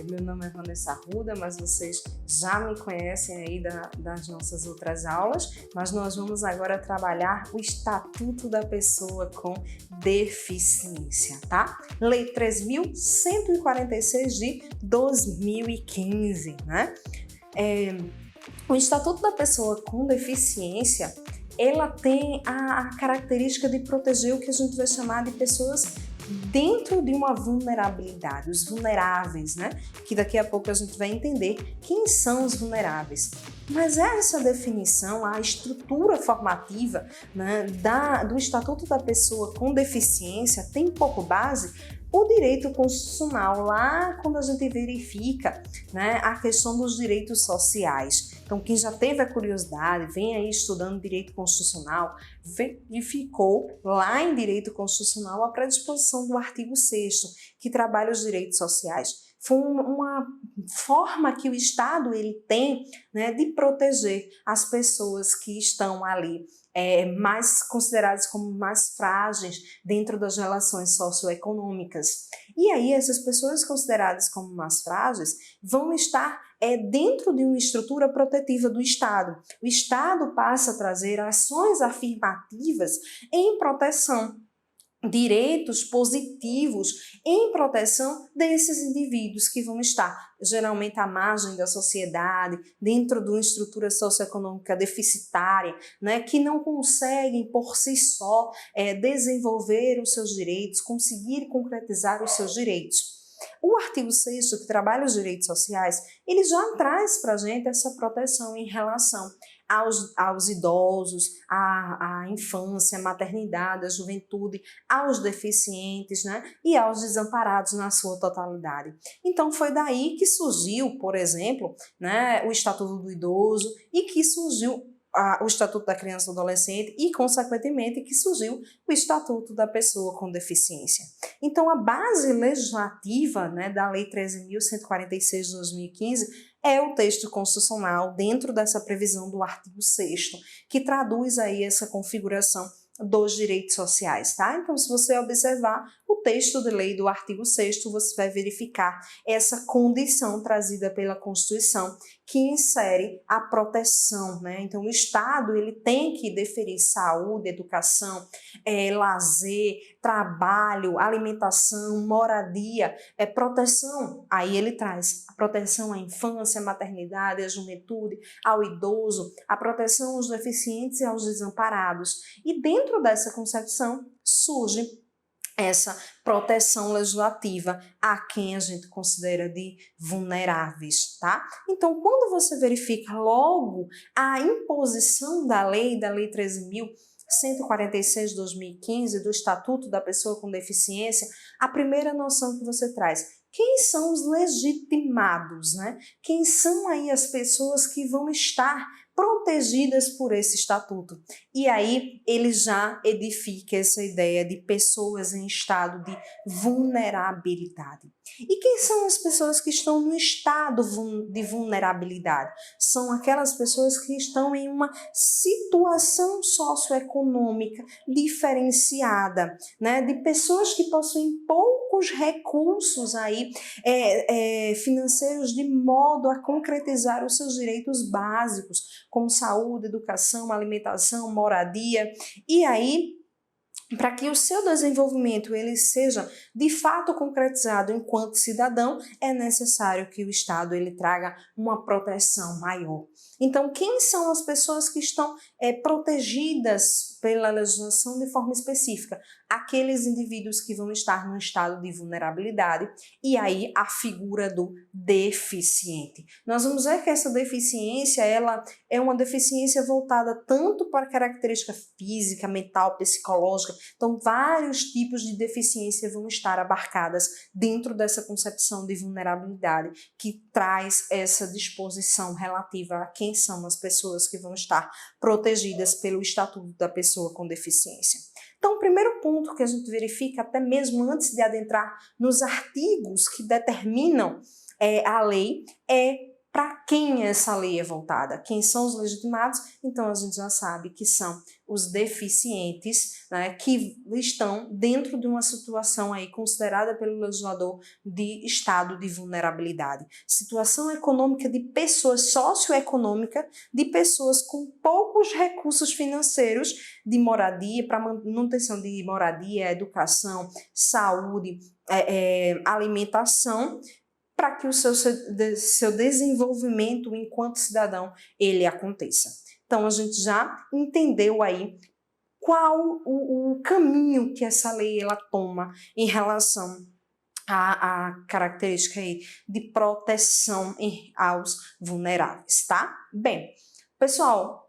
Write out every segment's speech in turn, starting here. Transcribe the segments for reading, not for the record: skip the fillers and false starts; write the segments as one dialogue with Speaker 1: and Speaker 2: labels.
Speaker 1: meu nome é Vanessa Arruda, mas vocês já me conhecem aí das nossas outras aulas, mas nós vamos agora trabalhar o Estatuto da Pessoa com Deficiência, tá? Lei 3.146 de 2015, né? O Estatuto da Pessoa com Deficiência, ela tem a característica de proteger o que a gente vai chamar de pessoas dentro de uma vulnerabilidade, os vulneráveis, né? Que daqui a pouco a gente vai entender quem são os vulneráveis. Mas essa definição, a estrutura formativa, né, do Estatuto da Pessoa com Deficiência tem por base o direito constitucional, lá quando a gente verifica, né, a questão dos direitos sociais. Então, quem já teve a curiosidade, vem aí estudando direito constitucional, verificou lá em direito constitucional a predisposição do artigo 6º, que trabalha os direitos sociais. Foi uma forma que o Estado ele tem, né, de proteger as pessoas que estão ali mais consideradas como mais frágeis dentro das relações socioeconômicas. E aí essas pessoas consideradas como mais frágeis vão estar dentro de uma estrutura protetiva do Estado. O Estado passa a trazer ações afirmativas em proteção, direitos positivos em proteção desses indivíduos que vão estar geralmente à margem da sociedade, dentro de uma estrutura socioeconômica deficitária, né, que não conseguem por si só desenvolver os seus direitos, conseguir concretizar os seus direitos. O artigo 6º, que trabalha os direitos sociais, ele já traz para a gente essa proteção em relação aos idosos, à infância, à maternidade, à juventude, aos deficientes, né, e aos desamparados na sua totalidade. Então foi daí que surgiu, por exemplo, né, o Estatuto do Idoso e que surgiu o Estatuto da Criança e do Adolescente e, consequentemente, que surgiu o Estatuto da Pessoa com Deficiência. Então, a base legislativa, né, da Lei 13.146 de 2015 é o texto constitucional dentro dessa previsão do artigo 6º, que traduz aí essa configuração dos direitos sociais, tá? Então, se você observar o texto de lei do artigo 6º, você vai verificar essa condição trazida pela Constituição que insere a proteção, né? Então, o Estado ele tem que deferir saúde, educação, lazer, trabalho, alimentação, moradia, proteção. Aí ele traz a proteção à infância, à maternidade, à juventude, ao idoso, a proteção aos deficientes e aos desamparados. E dentro dessa concepção surge essa proteção legislativa a quem a gente considera de vulneráveis, tá? Então, quando você verifica logo a imposição da lei 13.146 de 2015, do Estatuto da Pessoa com Deficiência, a primeira noção que você traz: quem são os legitimados, né? Quem são aí as pessoas que vão estar protegidas por esse estatuto? E aí ele já edifica essa ideia de pessoas em estado de vulnerabilidade. E quem são as pessoas que estão no estado de vulnerabilidade? São aquelas pessoas que estão em uma situação socioeconômica diferenciada, né? De pessoas que possuem poucos recursos aí financeiros de modo a concretizar os seus direitos básicos, como saúde, educação, alimentação, moradia. E aí, para que o seu desenvolvimento ele seja de fato concretizado enquanto cidadão, é necessário que o Estado ele traga uma proteção maior. Então, quem são as pessoas que estão protegidas pela legislação de forma específica? Aqueles indivíduos que vão estar num estado de vulnerabilidade, e aí a figura do deficiente. Nós vamos ver que essa deficiência ela é uma deficiência voltada tanto para característica física, mental, psicológica. Então, vários tipos de deficiência vão estar abarcadas dentro dessa concepção de vulnerabilidade, que traz essa disposição relativa a quem são as pessoas que vão estar protegidas pelo Estatuto da Pessoa com Deficiência. Então, o primeiro ponto que a gente verifica, até mesmo antes de adentrar nos artigos que determinam a lei, é Para quem essa lei é voltada? Quem são os legitimados? Então a gente já sabe que são os deficientes, né, que estão dentro de uma situação aí considerada pelo legislador de estado de vulnerabilidade. Situação econômica de pessoas, socioeconômica, de pessoas com poucos recursos financeiros de moradia, para manutenção de moradia, educação, saúde, alimentação, para que o seu desenvolvimento enquanto cidadão ele aconteça. Então a gente já entendeu aí qual o caminho que essa lei ela toma em relação à característica aí de proteção aos vulneráveis, tá? Bem, pessoal,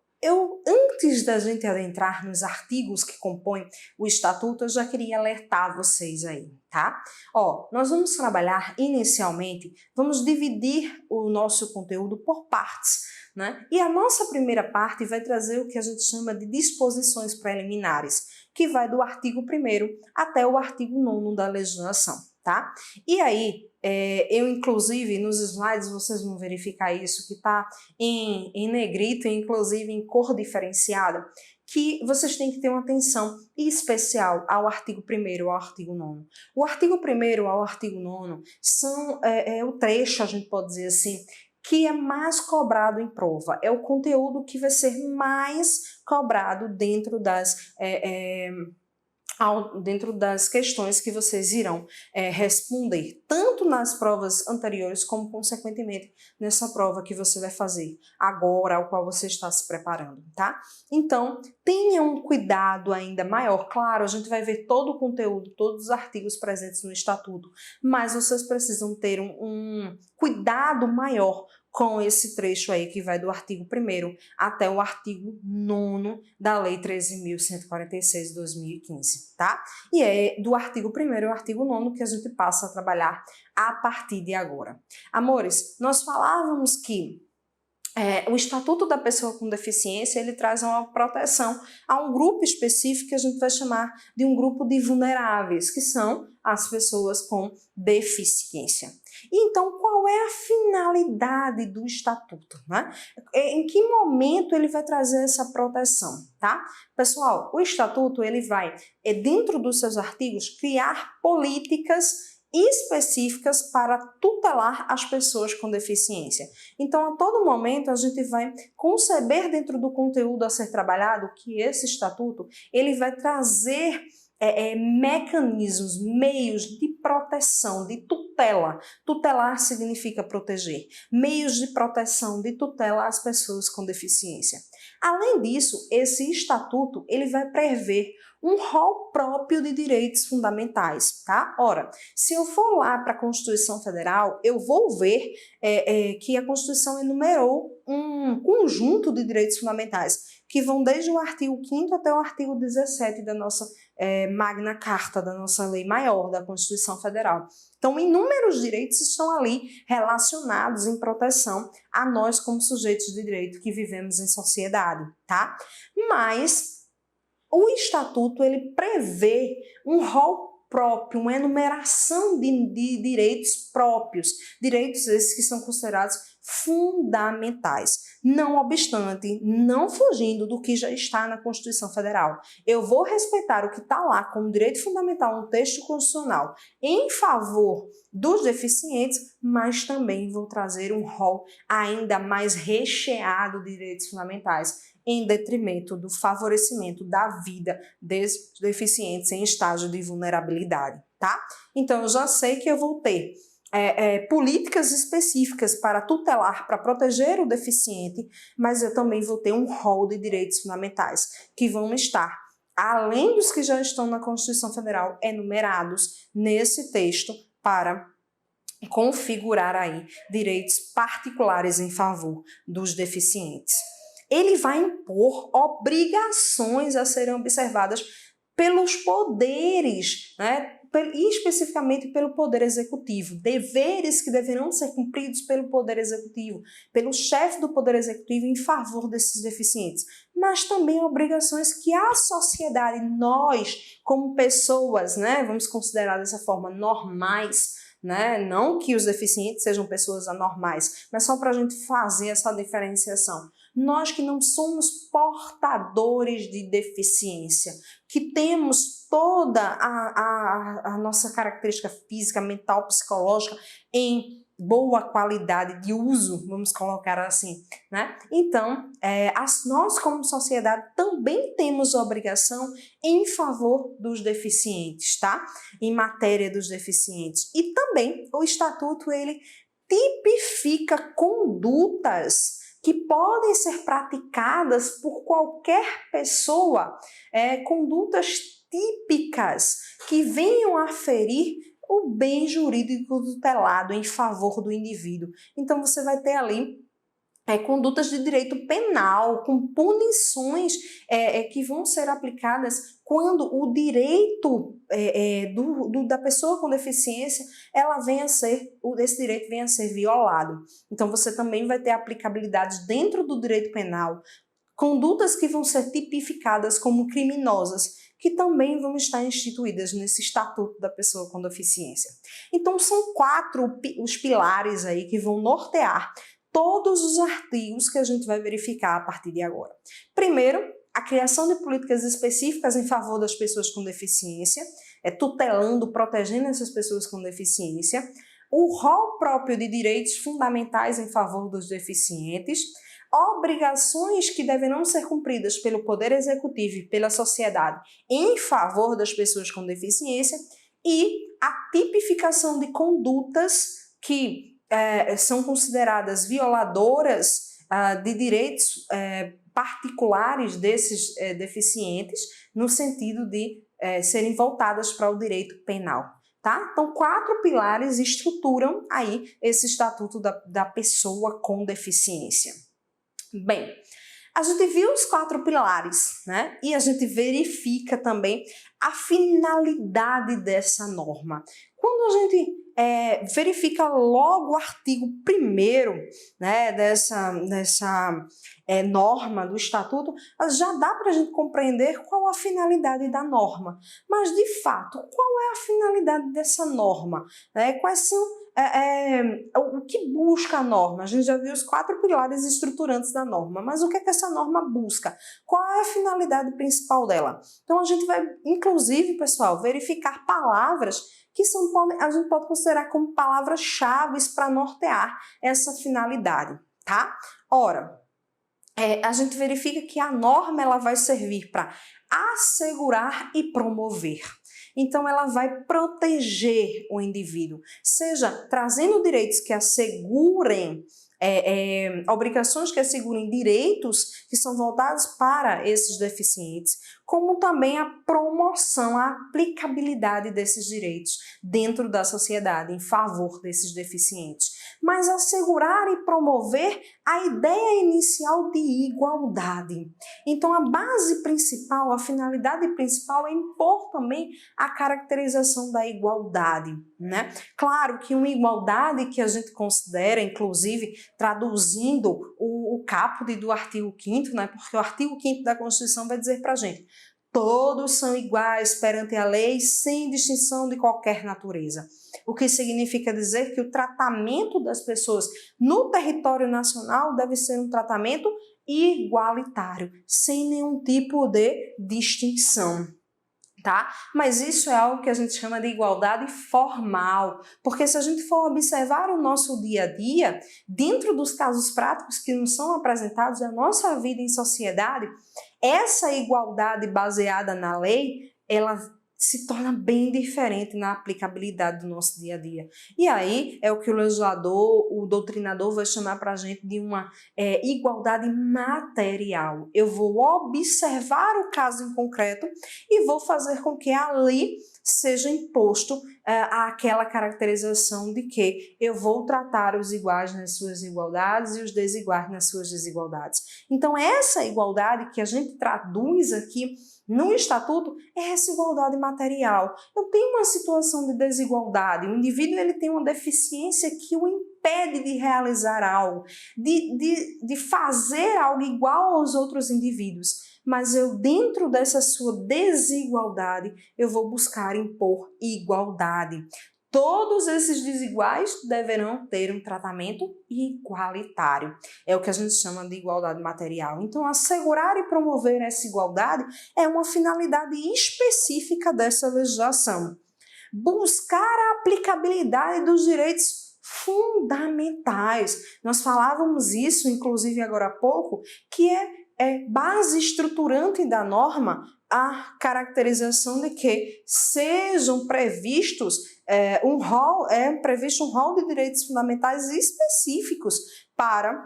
Speaker 1: antes da gente adentrar nos artigos que compõem o Estatuto, eu já queria alertar vocês aí, tá? Nós vamos trabalhar inicialmente, vamos dividir o nosso conteúdo por partes, né? E a nossa primeira parte vai trazer o que a gente chama de disposições preliminares, que vai do artigo 1º até o artigo 9º da legislação, tá? E aí, eu inclusive nos slides vocês vão verificar isso, que está em negrito, inclusive em cor diferenciada, que vocês têm que ter uma atenção especial ao artigo 1º ao artigo 9º. O artigo 1º ao artigo 9º são o trecho, a gente pode dizer assim, que é mais cobrado em prova, é o conteúdo que vai ser mais cobrado dentro das questões que vocês irão responder, tanto nas provas anteriores como, consequentemente, nessa prova que você vai fazer agora, ao qual você está se preparando, tá? Então, tenha um cuidado ainda maior. Claro, a gente vai ver todo o conteúdo, todos os artigos presentes no Estatuto, mas vocês precisam ter um cuidado maior com esse trecho aí que vai do artigo 1º até o artigo 9º da Lei 13.146 de 2015, tá? E é do artigo 1º ao artigo 9º que a gente passa a trabalhar a partir de agora. Amores, nós falávamos que o Estatuto da Pessoa com Deficiência, ele traz uma proteção a um grupo específico que a gente vai chamar de um grupo de vulneráveis, que são as pessoas com deficiência. Então, qual é a finalidade do Estatuto, né? Em que momento ele vai trazer essa proteção, tá? Pessoal, o Estatuto, ele vai, dentro dos seus artigos, criar políticas específicas para tutelar as pessoas com deficiência. Então, a todo momento, a gente vai conceber dentro do conteúdo a ser trabalhado que esse estatuto ele vai trazer mecanismos, meios de proteção, de tutela. Tutelar significa proteger. Meios de proteção, de tutela às pessoas com deficiência. Além disso, esse estatuto ele vai prever um rol próprio de direitos fundamentais, tá? Ora, se eu for lá para a Constituição Federal, eu vou ver que a Constituição enumerou um conjunto de direitos fundamentais, que vão desde o artigo 5º até o artigo 17 da nossa Magna Carta, da nossa lei maior, da Constituição Federal. Então, inúmeros direitos estão ali relacionados em proteção a nós como sujeitos de direito que vivemos em sociedade, tá? Mas o Estatuto, ele prevê um rol próprio, uma enumeração de direitos próprios, direitos esses que são considerados fundamentais. Não obstante, não fugindo do que já está na Constituição Federal. Eu vou respeitar o que está lá como direito fundamental no texto constitucional em favor dos deficientes, mas também vou trazer um rol ainda mais recheado de direitos fundamentais em detrimento do favorecimento da vida dos deficientes em estágio de vulnerabilidade, tá? Então, eu já sei que eu vou ter políticas específicas para tutelar, para proteger o deficiente, mas eu também vou ter um rol de direitos fundamentais que vão estar, além dos que já estão na Constituição Federal, enumerados nesse texto para configurar aí direitos particulares em favor dos deficientes. Ele vai impor obrigações a serem observadas pelos poderes, né? E especificamente pelo Poder Executivo, deveres que deverão ser cumpridos pelo Poder Executivo, pelo chefe do Poder Executivo em favor desses deficientes, mas também obrigações que a sociedade, nós, como pessoas, né, vamos considerar dessa forma, normais, né? Não que os deficientes sejam pessoas anormais, mas só para a gente fazer essa diferenciação. Nós que não somos portadores de deficiência, que temos toda a nossa característica física, mental, psicológica em boa qualidade de uso, vamos colocar assim, né? Então, nós como sociedade também temos obrigação em favor dos deficientes, tá? Em matéria dos deficientes. E também o Estatuto, ele tipifica condutas que podem ser praticadas por qualquer pessoa, condutas típicas que venham a ferir o bem jurídico tutelado em favor do indivíduo. Então, você vai ter ali condutas de direito penal, com punições que vão ser aplicadas quando o direito da pessoa com deficiência, esse direito venha a ser violado. Então, você também vai ter aplicabilidade dentro do direito penal, condutas que vão ser tipificadas como criminosas, que também vão estar instituídas nesse Estatuto da Pessoa com Deficiência. Então, são 4 os pilares aí que vão nortear todos os artigos que a gente vai verificar a partir de agora. Primeiro, a criação de políticas específicas em favor das pessoas com deficiência, tutelando, protegendo essas pessoas com deficiência, o rol próprio de direitos fundamentais em favor dos deficientes, obrigações que deverão ser cumpridas pelo Poder Executivo e pela sociedade em favor das pessoas com deficiência e a tipificação de condutas que são consideradas violadoras de direitos particulares desses deficientes, no sentido de serem voltadas para o direito penal. Tá? Então, 4 pilares estruturam aí esse Estatuto da Pessoa com Deficiência. Bem, a gente viu os 4 pilares, né? E a gente verifica também a finalidade dessa norma. Quando a gente verifica logo o artigo 1º, né, dessa norma do Estatuto, já dá para a gente compreender qual a finalidade da norma. Mas, de fato, qual é a finalidade dessa norma? Quais são o que busca a norma? A gente já viu os 4 pilares estruturantes da norma, mas o que é que essa norma busca? Qual é a finalidade principal dela? Então, a gente vai, inclusive, pessoal, verificar palavras que a gente pode considerar como palavras-chave para nortear essa finalidade, tá? Ora, a gente verifica que a norma ela vai servir para assegurar e promover. Então, ela vai proteger o indivíduo, seja trazendo direitos que assegurem obrigações que assegurem direitos que são voltados para esses deficientes, como também a promoção, a aplicabilidade desses direitos dentro da sociedade em favor desses deficientes. Mas assegurar e promover a ideia inicial de igualdade. Então, a base principal, a finalidade principal é impor também a caracterização da igualdade, né? Claro que uma igualdade que a gente considera, inclusive, traduzindo o caput do artigo 5º, né? Porque o artigo 5º da Constituição vai dizer para a gente: todos são iguais perante a lei, sem distinção de qualquer natureza. O que significa dizer que o tratamento das pessoas no território nacional deve ser um tratamento igualitário, sem nenhum tipo de distinção. Tá? Mas isso é algo que a gente chama de igualdade formal, porque se a gente for observar o nosso dia a dia, dentro dos casos práticos que nos são apresentados na nossa vida em sociedade, essa igualdade baseada na lei, ela se torna bem diferente na aplicabilidade do nosso dia a dia. E aí é o que o legislador, o doutrinador vai chamar para a gente de uma igualdade material. Eu vou observar o caso em concreto e vou fazer com que ali seja imposto aquela caracterização de que eu vou tratar os iguais nas suas igualdades e os desiguais nas suas desigualdades. Então, essa igualdade que a gente traduz aqui no Estatuto é essa igualdade material. Eu tenho uma situação de desigualdade, o indivíduo ele tem uma deficiência que o impede de realizar algo, de fazer algo igual aos outros indivíduos. Mas eu, dentro dessa sua desigualdade, eu vou buscar impor igualdade. todos esses desiguais deverão ter um tratamento igualitário. É o que a gente chama de igualdade material. Então, assegurar e promover essa igualdade é uma finalidade específica dessa legislação. Buscar a aplicabilidade dos direitos fundamentais. Nós falávamos isso, inclusive, agora há pouco, que é base estruturante da norma a caracterização de que sejam previstos previsto um rol de direitos fundamentais específicos para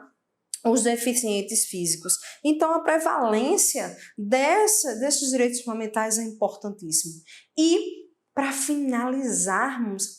Speaker 1: os deficientes físicos. Então, a prevalência desses direitos fundamentais é importantíssima. E, para finalizarmos,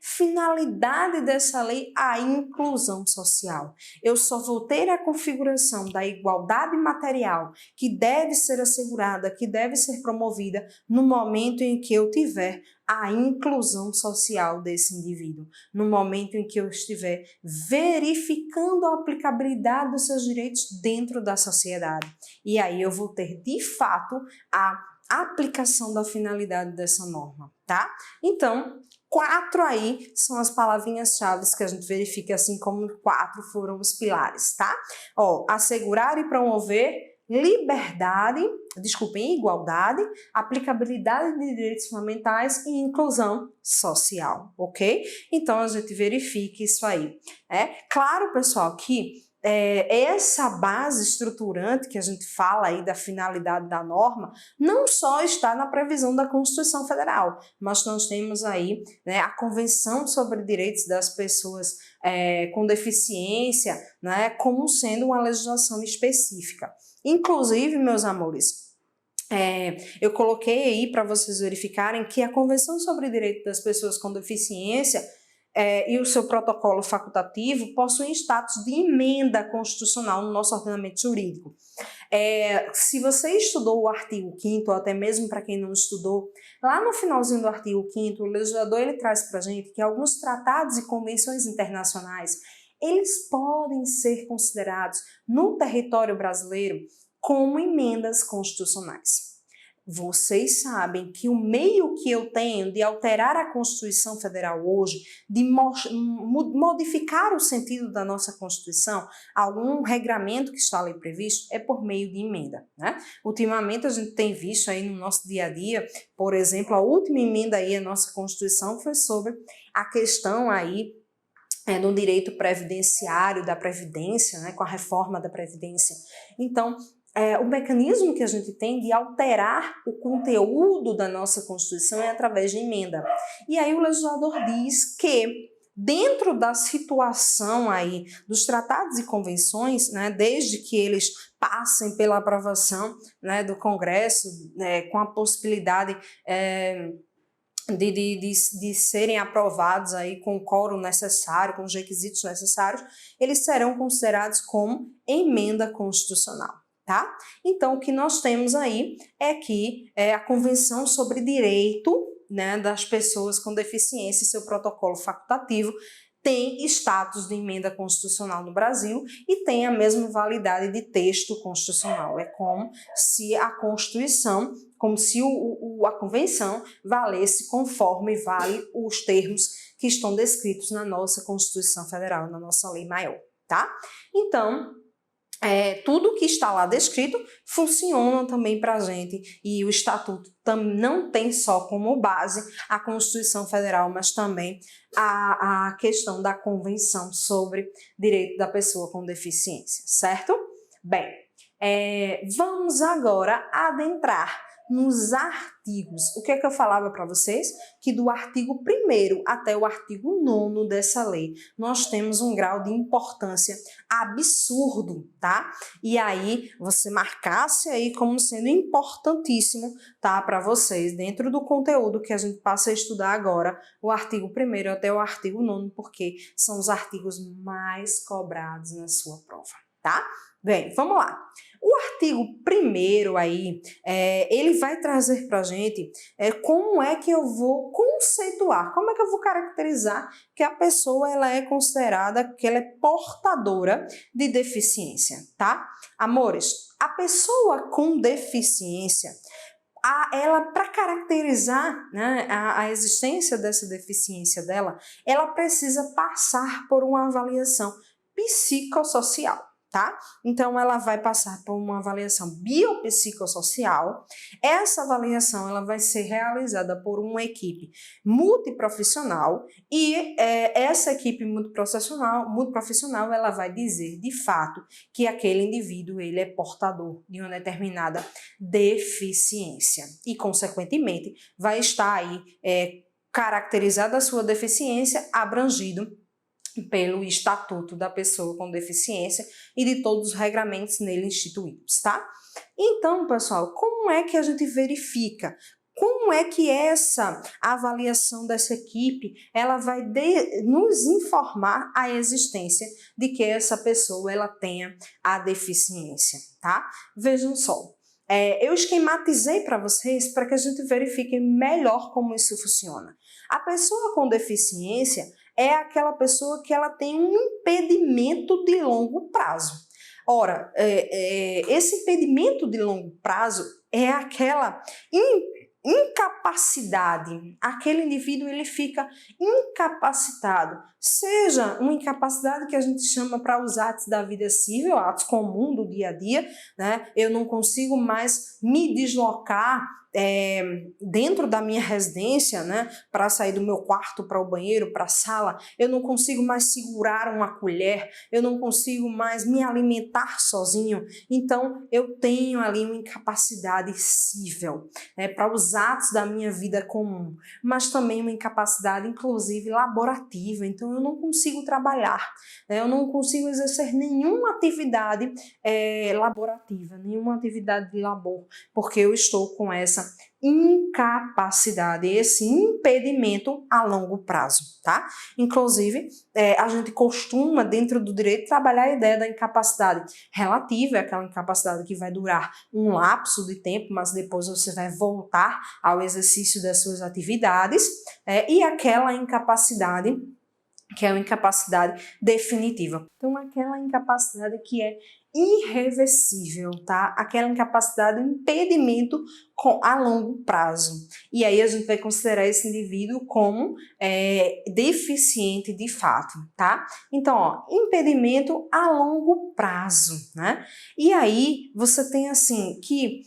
Speaker 1: finalidade dessa lei a inclusão social. Eu só vou ter a configuração da igualdade material que deve ser assegurada, que deve ser promovida no momento em que eu tiver a inclusão social desse indivíduo, no momento em que eu estiver verificando a aplicabilidade dos seus direitos dentro da sociedade. E aí eu vou ter, de fato, a aplicação da finalidade dessa norma, tá? Então, 4 aí são as palavrinhas-chave que a gente verifica, assim como 4 foram os pilares, tá? Assegurar e promover igualdade, aplicabilidade de direitos fundamentais e inclusão social, ok? Então, a gente verifica isso aí. Claro, pessoal, que essa base estruturante que a gente fala aí da finalidade da norma não só está na previsão da Constituição Federal, mas nós temos aí, né, a Convenção sobre Direitos das Pessoas com Deficiência, né, como sendo uma legislação específica. Inclusive, meus amores, eu coloquei aí para vocês verificarem que a Convenção sobre Direitos das Pessoas com Deficiência e o seu protocolo facultativo possuem status de emenda constitucional no nosso ordenamento jurídico. Se você estudou o artigo 5º, ou até mesmo para quem não estudou, lá no finalzinho do artigo 5º, o legislador ele traz para a gente que alguns tratados e convenções internacionais, eles podem ser considerados no território brasileiro como emendas constitucionais. Vocês sabem que o meio que eu tenho de alterar a Constituição Federal hoje, de modificar o sentido da nossa Constituição, algum regramento que está ali previsto, é por meio de emenda, né? Ultimamente a gente tem visto aí no nosso dia a dia, por exemplo, a última emenda aí à nossa Constituição foi sobre a questão aí do direito previdenciário, da Previdência, né, com a reforma da Previdência. Então, o mecanismo que a gente tem de alterar o conteúdo da nossa Constituição é através de emenda. E aí o legislador diz que, dentro da situação aí dos tratados e convenções, né, desde que eles passem pela aprovação, né, do Congresso, com a possibilidade de serem aprovados aí com o quórum necessário, com os requisitos necessários, eles serão considerados como emenda constitucional. Tá? Então, o que nós temos aí é que a Convenção sobre Direito, né, das Pessoas com Deficiência e seu protocolo facultativo tem status de emenda constitucional no Brasil e tem a mesma validade de texto constitucional. É como se a Constituição, como se a Convenção valesse conforme vale os termos que estão descritos na nossa Constituição Federal, na nossa lei maior, tá? Então, tudo que está lá descrito funciona também para a gente e o Estatuto não tem só como base a Constituição Federal, mas também a questão da Convenção sobre Direito da Pessoa com Deficiência, certo? Bem, vamos agora adentrar nos artigos. O que é que eu falava para vocês? Que do artigo 1º até o artigo 9º dessa lei, nós temos um grau de importância absurdo, tá? E aí, você marcasse aí como sendo importantíssimo, tá? Para vocês, dentro do conteúdo que a gente passa a estudar agora, o artigo 1º até o artigo 9º, porque são os artigos mais cobrados na sua prova, tá? Bem, vamos lá. O artigo 1º aí, ele vai trazer para a gente como é que eu vou conceituar, como é que eu vou caracterizar que a pessoa ela é considerada que ela é portadora de deficiência, tá? Amores, a pessoa com deficiência, ela, para caracterizar, né, a existência dessa deficiência dela, ela precisa passar por uma avaliação psicossocial, tá? Então, ela vai passar por uma avaliação biopsicossocial. Essa avaliação ela vai ser realizada por uma equipe multiprofissional e essa equipe multiprofissional ela vai dizer, de fato, que aquele indivíduo ele é portador de uma determinada deficiência e, consequentemente, vai estar aí caracterizada a sua deficiência, abrangido pelo Estatuto da Pessoa com Deficiência e de todos os regramentos nele instituídos, tá? Então, pessoal, como é que a gente verifica? Como é que essa avaliação dessa equipe ela vai nos informar a existência de que essa pessoa ela tenha a deficiência, tá? Vejam só, eu esquematizei para vocês para que a gente verifique melhor como isso funciona. A pessoa com deficiência é aquela pessoa que ela tem um impedimento de longo prazo. Ora, esse impedimento de longo prazo é aquela incapacidade. Aquele indivíduo ele fica incapacitado, seja uma incapacidade que a gente chama para os atos da vida civil, atos comuns do dia a dia, né? Eu não consigo mais me deslocar dentro da minha residência, né, para sair do meu quarto para o banheiro, para a sala, eu não consigo mais segurar uma colher, eu não consigo mais me alimentar sozinho, então eu tenho ali uma incapacidade cível, né, para os atos da minha vida comum, mas também uma incapacidade, inclusive, laborativa, então eu não consigo trabalhar, né, eu não consigo exercer nenhuma atividade laborativa, nenhuma atividade de labor, porque eu estou com essa incapacidade, esse impedimento a longo prazo, tá? Inclusive, a gente costuma, dentro do direito, trabalhar a ideia da incapacidade relativa, aquela incapacidade que vai durar um lapso de tempo, mas depois você vai voltar ao exercício das suas atividades, e aquela incapacidade que é uma incapacidade definitiva. Então, aquela incapacidade que é irreversível, tá? Aquela incapacidade, um impedimento a longo prazo. E aí a gente vai considerar esse indivíduo como deficiente de fato, tá? Então, ó, impedimento a longo prazo, né? E aí você tem assim que,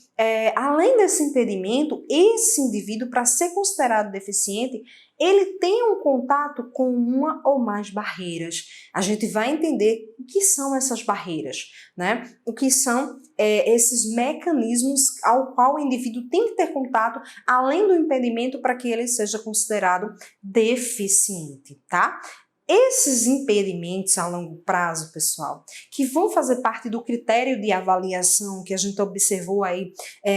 Speaker 1: além desse impedimento, esse indivíduo, para ser considerado deficiente, ele tem um contato com uma ou mais barreiras. A gente vai entender o que são essas barreiras, né? O que são esses mecanismos ao qual o indivíduo tem que ter contato, além do impedimento, para que ele seja considerado deficiente, tá? Esses impedimentos a longo prazo, pessoal, que vão fazer parte do critério de avaliação que a gente observou aí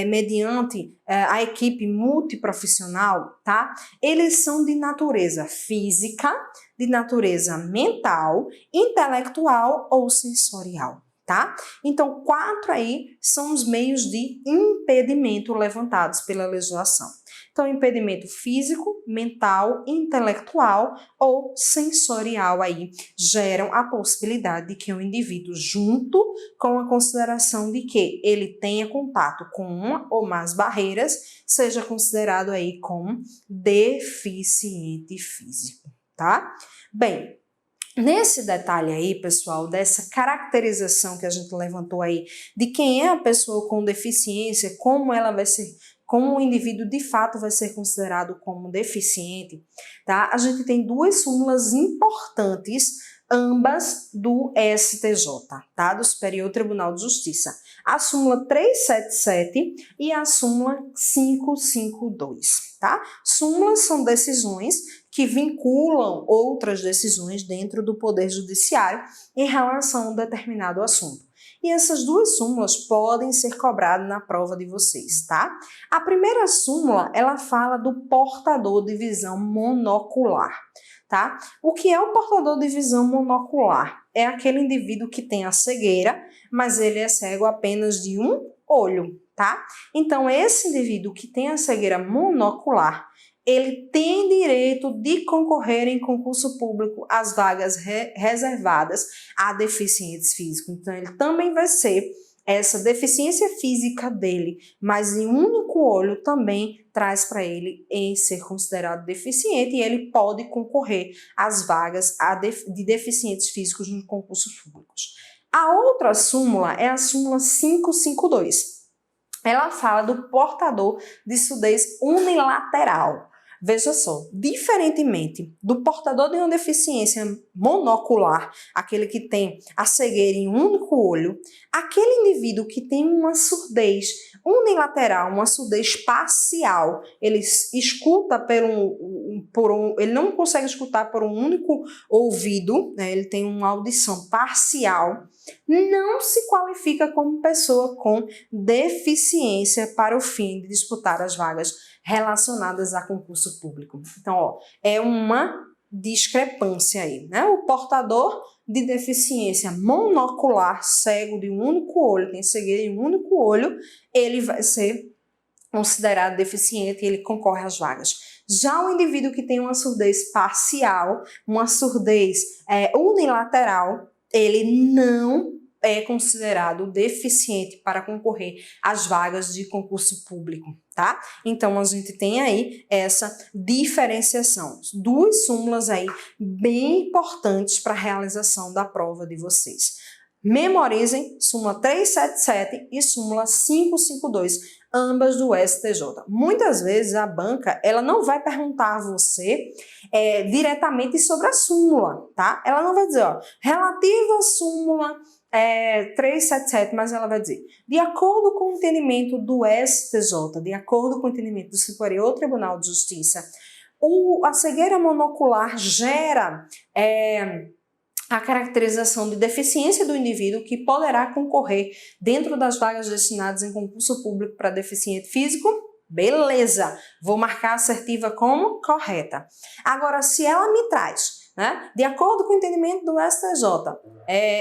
Speaker 1: mediante a equipe multiprofissional, tá? Eles são de natureza física, de natureza mental, intelectual ou sensorial, tá? Então, 4 aí são os meios de impedimento levantados pela legislação. Então, impedimento físico, mental, intelectual ou sensorial aí geram a possibilidade de que o indivíduo, junto com a consideração de que ele tenha contato com uma ou mais barreiras, seja considerado aí como deficiente físico, tá? Bem, nesse detalhe aí, pessoal, dessa caracterização que a gente levantou aí de quem é a pessoa com deficiência, como ela vai ser, como o indivíduo de fato vai ser considerado como deficiente, tá? A gente tem 2 súmulas importantes, ambas do STJ, tá? Do Superior Tribunal de Justiça. A súmula 377 e a súmula 552, tá? Súmulas são decisões que vinculam outras decisões dentro do Poder Judiciário em relação a um determinado assunto. E essas 2 súmulas podem ser cobradas na prova de vocês, tá? A primeira súmula, ela fala do portador de visão monocular, tá? O que é o portador de visão monocular? É aquele indivíduo que tem a cegueira, mas ele é cego apenas de um olho, tá? Então, esse indivíduo que tem a cegueira monocular, ele tem direito de concorrer em concurso público às vagas reservadas a deficientes físicos. Então, ele também vai ser essa deficiência física dele, mas em um único olho também traz para ele em ser considerado deficiente e ele pode concorrer às vagas de deficientes físicos nos concursos públicos. A outra súmula é a súmula 552. Ela fala do portador de surdez unilateral. Veja só, diferentemente do portador de uma deficiência monocular, aquele que tem a cegueira em um único olho, aquele indivíduo que tem uma surdez unilateral, uma surdez parcial, ele escuta ele não consegue escutar por um único ouvido, né? Ele tem uma audição parcial, não se qualifica como pessoa com deficiência para o fim de disputar as vagas relacionadas a concurso público. Então, ó, é uma discrepância aí, né? O portador de deficiência monocular, cego de um único olho, tem cegueira em um único olho, ele vai ser considerado deficiente e ele concorre às vagas. Já o indivíduo que tem uma surdez parcial, uma surdez unilateral, ele não é considerado deficiente para concorrer às vagas de concurso público, tá? Então, a gente tem aí essa diferenciação. Duas súmulas aí bem importantes para a realização da prova de vocês. Memorizem súmula 377 e súmula 552, ambas do STJ. Muitas vezes a banca, ela não vai perguntar a você diretamente sobre a súmula, tá? Ela não vai dizer, ó, relativa à súmula 377, mas ela vai dizer, de acordo com o entendimento do STJ, de acordo com o entendimento do Superior Tribunal de Justiça, a cegueira monocular gera a caracterização de deficiência do indivíduo que poderá concorrer dentro das vagas destinadas em concurso público para deficiente físico. Beleza, vou marcar a assertiva como correta. Agora, se ela me traz, né, de acordo com o entendimento do STJ,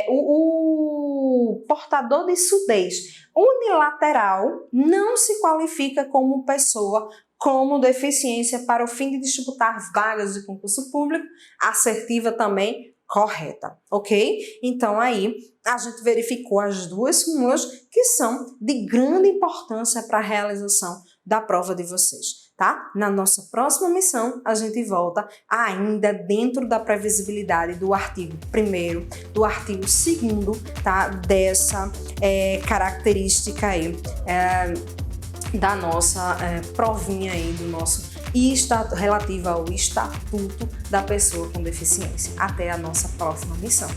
Speaker 1: o portador de surdez unilateral não se qualifica como pessoa como deficiência para o fim de disputar vagas de concurso público, assertiva também correta, ok? Então aí a gente verificou as duas súmulas que são de grande importância para a realização da prova de vocês, tá? Na nossa próxima missão a gente volta ainda dentro da previsibilidade do artigo 1º, do artigo 2º, tá? Dessa característica aí da nossa provinha aí do nosso relativa ao estatuto da pessoa com deficiência. Até a nossa próxima missão.